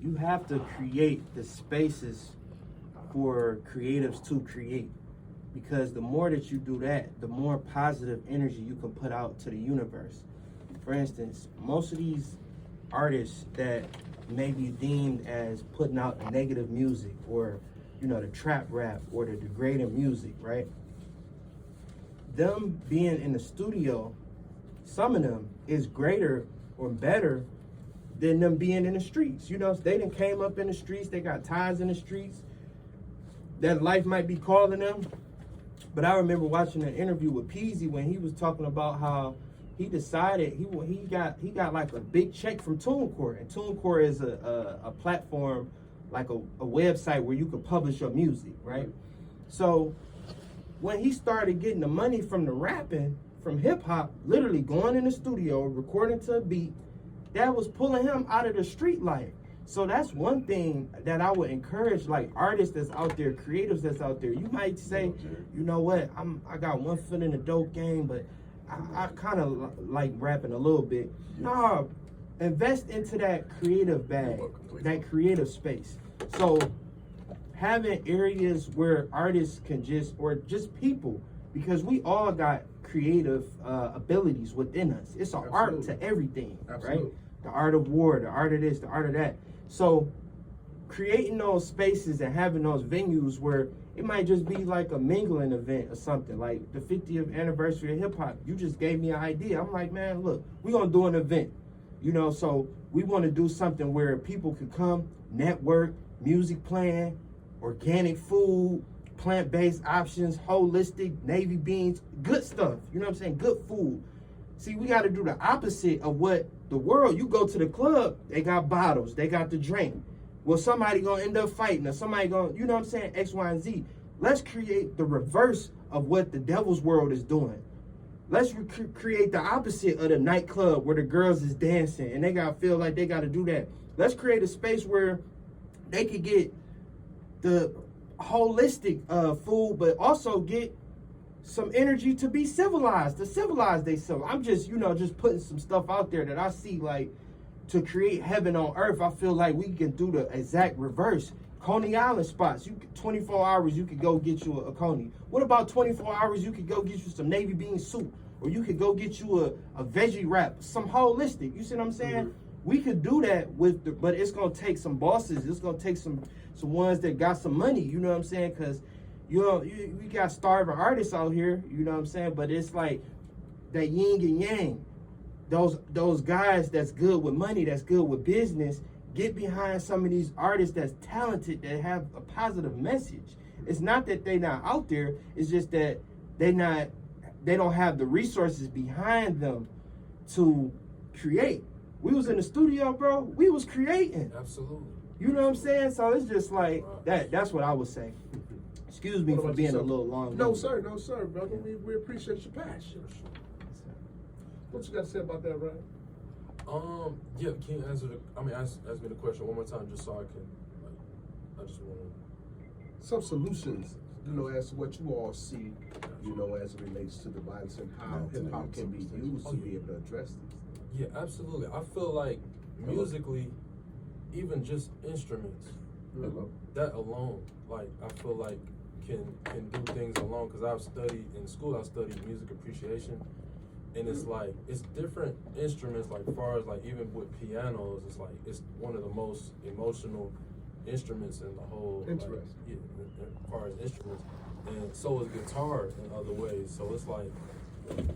you have to create the spaces for creatives to create, because the more that you do that, the more positive energy you can put out to the universe. For instance, most of these artists that may be deemed as putting out negative music, or the trap rap or the degrading music, right? Them being in the studio, some of them is greater or better than them being in the streets. They done came up in the streets, they got ties in the streets, that life might be calling them. But I remember watching an interview with Peasy when he was talking about how he decided he got like a big check from TuneCore, and TuneCore is a platform, like a website where you could publish your music, right? So when he started getting the money from the rapping, from hip hop, literally going in the studio, recording to a beat, that was pulling him out of the street life. So that's one thing that I would encourage, like artists that's out there, creatives that's out there. You might say, you know what, I got one foot in the dope game, but I kind of like rapping a little bit. No, invest into that creative bag, that creative space. So having areas where artists can or just people, because we all got creative abilities within us. It's an art to everything, right? The art of war, the art of this, the art of that. So creating those spaces and having those venues where it might just be like a mingling event or something, like the 50th anniversary of hip hop. You just gave me an idea. I'm like, man, look, we're gonna do an event, so we want to do something where people could come, network, music playing, organic food, plant-based options, holistic, navy beans, good stuff, good food. See, we got to do the opposite of what the world, you go to the club, they got bottles, they got the drink. Well, somebody gonna end up fighting, or somebody gonna, X, Y, and Z. Let's create the reverse of what the devil's world is doing. Let's create the opposite of the nightclub where the girls is dancing and they gotta feel like they gotta do that. Let's create a space where they could get the holistic food, but also get some energy to be civilized, to civilize themselves. I'm just, just putting some stuff out there that I see, like, to create heaven on earth. I feel like we can do the exact reverse. Coney Island spots, 24 hours you could go get you a Coney. What about 24 hours you could go get you some navy bean soup, or you could go get you a veggie wrap, some holistic. You see what I'm saying? Mm-hmm. We could do that but it's gonna take some bosses. It's gonna take some ones that got some money. You know what I'm saying? Because we got starving artists out here. You know what I'm saying? But it's like that yin and yang. Those guys that's good with money, that's good with business, get behind some of these artists that's talented, that have a positive message. It's not that they not out there, it's just that they don't have the resources behind them to create. We was in the studio, bro, we was creating. Absolutely. You know what I'm saying? So it's just like that's what I would say. Excuse me for being a little long. No, sir, brother. We appreciate your passion. What you got to say about that, Rainn? Yeah, can you answer ask me the question one more time, just so I can, I just want to. Some solutions, as to what you all see, as it relates to the violence and how hip hop can be used to be able to address this. Yeah, absolutely. I feel like musically, even just instruments, that alone, like, I feel like can do things alone, because I studied music appreciation. And it's like, it's different instruments, like, as far as, like, even with pianos, it's like, it's one of the most emotional instruments in the whole, Interesting. As far as instruments. And so is guitar in other ways. So it's like,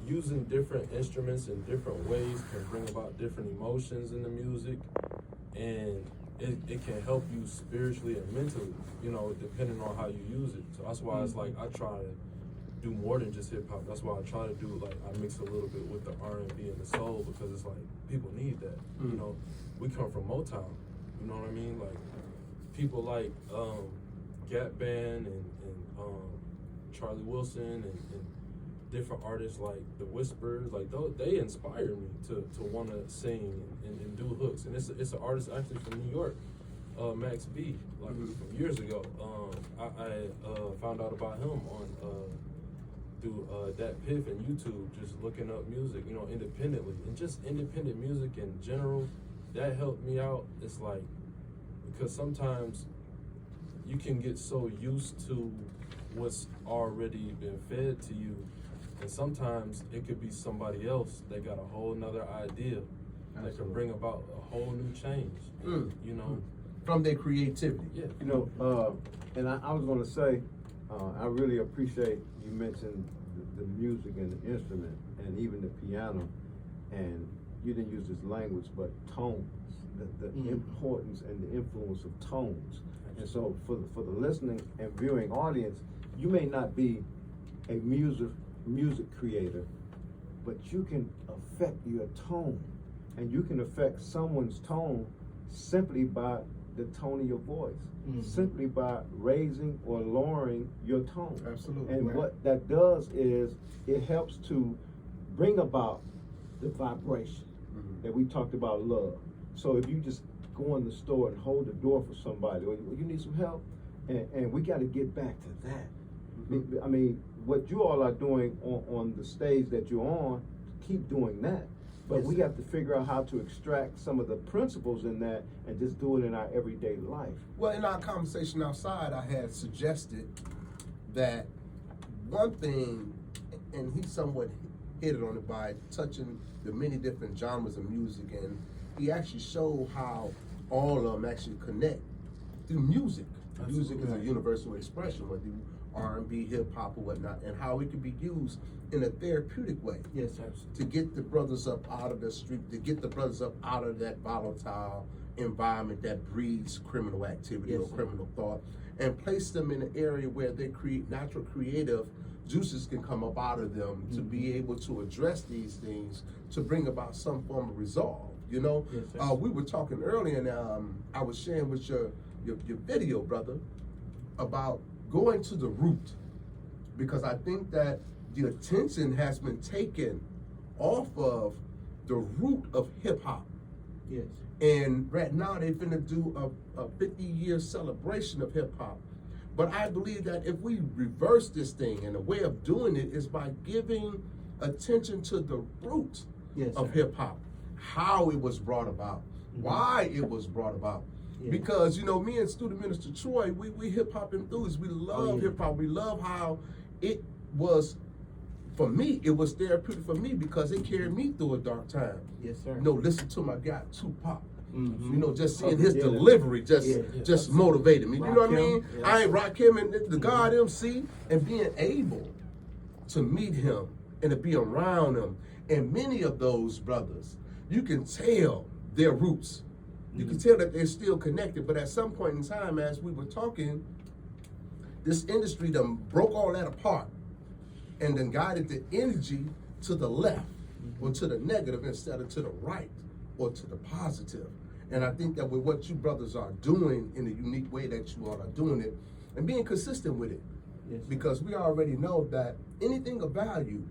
using different instruments in different ways can bring about different emotions in the music. And it can help you spiritually and mentally, depending on how you use it. So that's why it's like, I try to do more than just hip hop. That's why I try to do, like, I mix a little bit with the R&B and the soul, because it's like, people need that. We come from Motown, you know what I mean? Like, people like Gap Band and Charlie Wilson and different artists like the Whispers, like, they inspire me to want to sing and do hooks. And it's an artist actually from New York, Max B, like, from years ago. I found out about him on through that Piff and YouTube, just looking up music, independently, and just independent music in general. That helped me out. It's like, because sometimes you can get so used to what's already been fed to you, and sometimes it could be somebody else that got a whole nother idea that can bring about a whole new change. You know, from their creativity. yeah. You know, and I was gonna say, I really appreciate you mentioned the music and the instrument and even the piano, and you didn't use this language, but tones, the importance and the influence of tones. And so for the listening and viewing audience, you may not be a music creator, but you can affect your tone, and you can affect someone's tone simply by the tone of your voice, simply by raising or lowering your tone. Absolutely. And right. what that does is it helps to bring about the vibration that we talked about, love. So if you just go in the store and hold the door for somebody, or you need some help, and we got to get back to that. I mean, what you all are doing on the stage that you're on, keep doing that. But we have to figure out how to extract some of the principles in that and just do it in our everyday life. Well, in our conversation outside, I had suggested that one thing, and he somewhat hit it on it by touching the many different genres of music, and he actually showed how all of them actually connect through music. Music is a universal expression, whether you R&B, hip hop, or whatnot, and how it can be used in a therapeutic way. Yes, sir. To get the brothers up out of the street, to get the brothers up out of that volatile environment that breeds criminal activity or criminal thought, and place them in an area where their natural creative juices can come up out of them to be able to address these things, to bring about some form of resolve. You know, we were talking earlier, and I was sharing with your video, brother, about going to the root, because I think that the attention has been taken off of the root of hip hop. Yes. And right now they're finna do a 50-year celebration of hip hop. But I believe that if we reverse this thing, and the way of doing it is by giving attention to the root of hip hop, how it was brought about, why it was brought about. Because, you know, me and Student Minister Troy, we hip hop enthusiasts. We love hip hop. We love how it was, for me, it was therapeutic for me because it carried me through a dark time. Yes, sir. You know, listen to my guy Tupac. You know, just seeing his delivery just motivated me. You know what I mean? I ain't rock him and the God MC, and being able to meet him and to be around him. And many of those brothers, you can tell their roots. You can tell that they're still connected, but at some point in time, as we were talking, this industry done broke all that apart and then guided the energy to the left or to the negative instead of to the right or to the positive. And I think that with what you brothers are doing in the unique way that you all are doing it and being consistent with it, because we already know that anything of value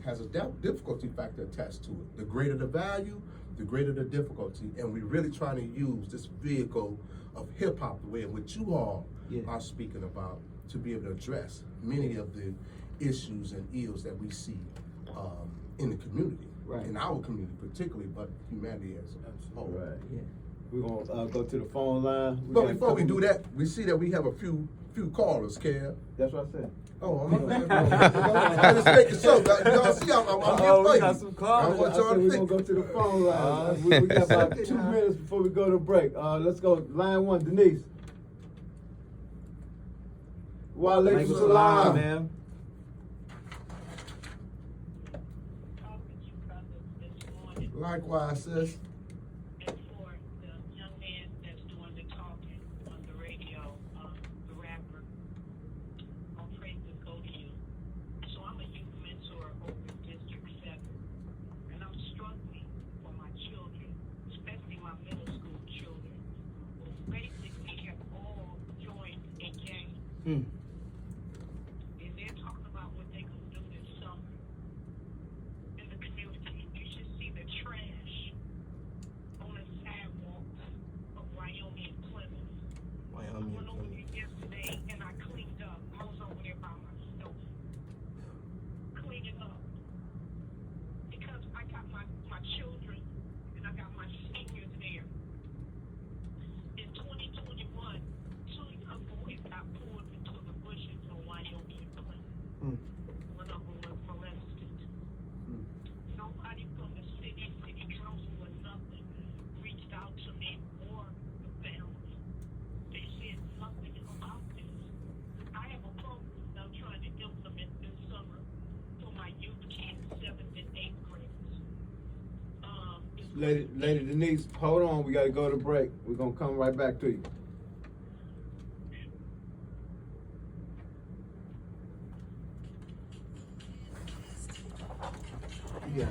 has a difficulty factor attached to it. The greater the value, the greater the difficulty, and we're really trying to use this vehicle of hip hop, the way in which you all are speaking about, to be able to address many of the issues and ills that we see in the community, in our community particularly, but humanity as a whole. We're gonna go to the phone line. But before we do that, we see that we have a few callers, Kev. That's what I said. Oh, I'm just making sure. Y'all see, I'm here for you. Got some callers. We're gonna go to the phone line. We got about 2 minutes before we go to break. Let's go. Line 1, Denise. Walaikum salam, man. Likewise, sis. And for the young man that's doing the talking on the radio, the rapper, all praises go to you. So I'm a youth mentor over in District 7, and I'm struggling for my children, especially my middle school children, who basically have all joined a gang. And they're talking about what they're going to do this summer in the community. You should see the trash on the sidewalks of Wyoming and Plymouth. I went over there yesterday and I cleaned up. I was over there by myself, cleaning up. Because I got my children and I got my seniors there. In 2021, Lady Denise, hold on. We got to go to break. We're gonna come right back to you. Yeah.